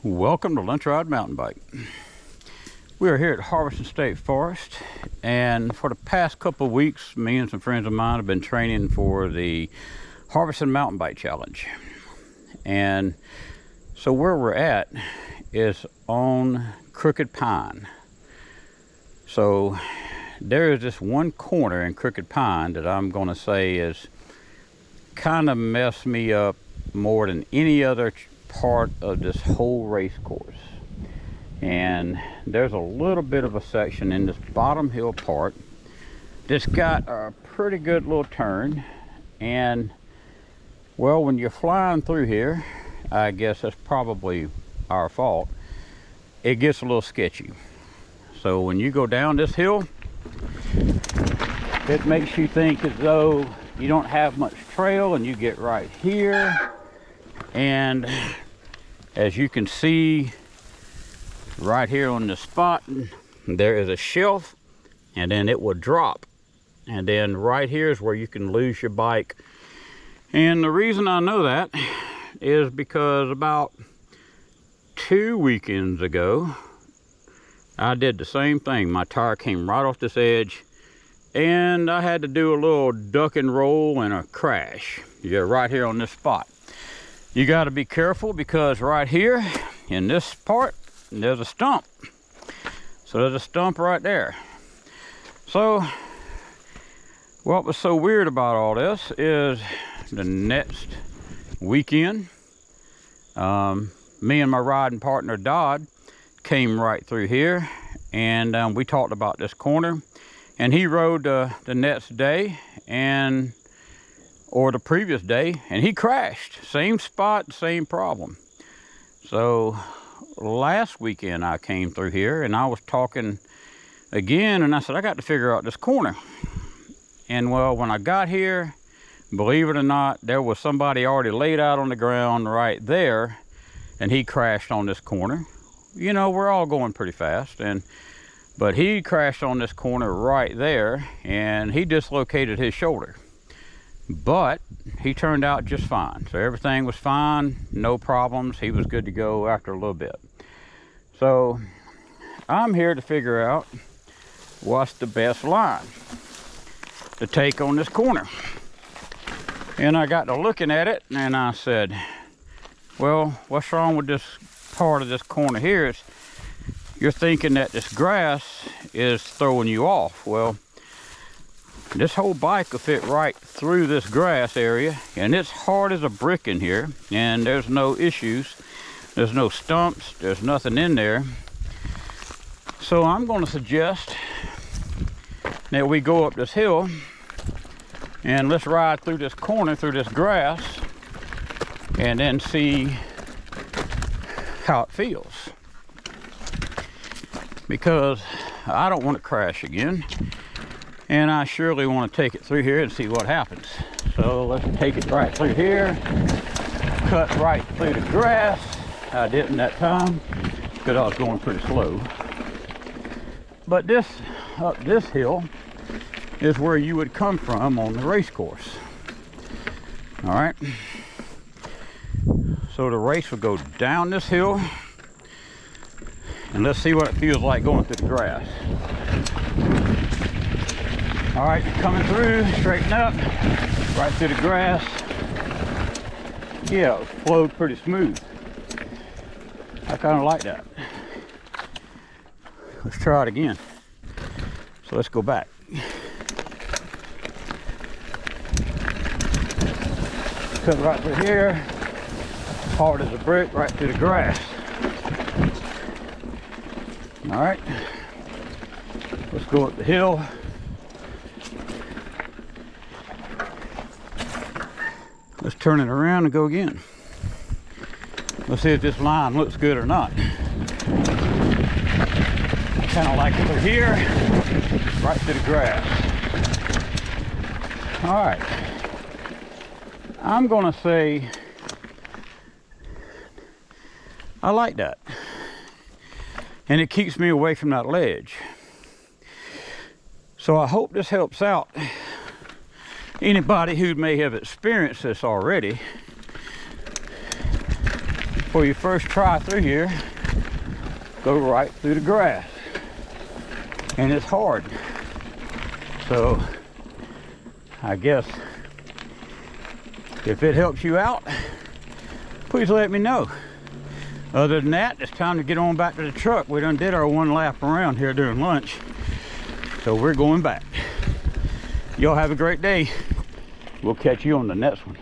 Welcome to Lunch Ride Mountain Bike. We are here at Harveston State Forest, and for the past couple of weeks, me and some friends of mine have been training for the Harveston Mountain Bike Challenge. And so where we're at is on Crooked Pine. So there is this one corner in Crooked Pine that I'm going to say is kind of messed me up more than any other part of this whole race course. And there's a little bit of a section in this bottom hill part that's got a pretty good little turn, and well, when you're flying through here, I guess that's probably our fault, it gets a little sketchy. So when you go down this hill, it makes you think as though you don't have much trail, and you get right here, and as you can see right here on this spot, there is a shelf, and then it will drop, and then right here is where you can lose your bike. And the reason I know that is because about 2 weekends ago I did the same thing. My tire came right off this edge, and I had to do a little duck and roll and a crash. Yeah, right here on this spot. You got to be careful, because right here in this part there's a stump. So there's a stump right there. So what was so weird about all this is the next weekend, me and my riding partner Dodd came right through here, and we talked about this corner, and he rode the next day or the previous day, and he crashed. Same spot, same problem. So last weekend I came through here, and I was talking again, and I said, I got to figure out this corner. And well, when I got here, believe it or not, there was somebody already laid out on the ground right there, and he crashed on this corner. You know, we're all going pretty fast, but he crashed on this corner right there, and he dislocated his shoulder. But he turned out just fine. So everything was fine, no problems. He was good to go after a little bit. So I'm here to figure out what's the best line to take on this corner. And I got to looking at it, and I said, well, what's wrong with this part of this corner here? Is you're thinking that this grass is throwing you off. Well, this whole bike will fit right through this grass area, and it's hard as a brick in here, and there's no issues. There's no stumps, there's nothing in there. So I'm going to suggest that we go up this hill, and let's ride through this corner, through this grass, and then see how it feels. Because I don't want to crash again, and I surely want to take it through here and see what happens. So let's take it right through here, cut right through the grass. I didn't that time because I was going pretty slow. But this, up this hill, is where you would come from on the race course. All right. So the race will go down this hill, and let's see what it feels like going through the grass. All right, coming through, straighten up, right through the grass. Yeah, it flowed pretty smooth. I kind of like that. Let's try it again. So let's go back. Cut right through here, hard as a brick, right through the grass. All right, let's go up the hill. Let's turn it around and go again. Let's see if this line looks good or not. Kind of like it through here, right through the grass. All right, I'm gonna say I like that, and it keeps me away from that ledge. So I hope this helps out anybody who may have experienced this already. before you first try through here, go right through the grass. And it's hard. So I guess if it helps you out, please let me know. Other than that, it's time to get on back to the truck. We done did our one lap around here during lunch, so we're going back. Y'all have a great day. We'll catch you on the next one.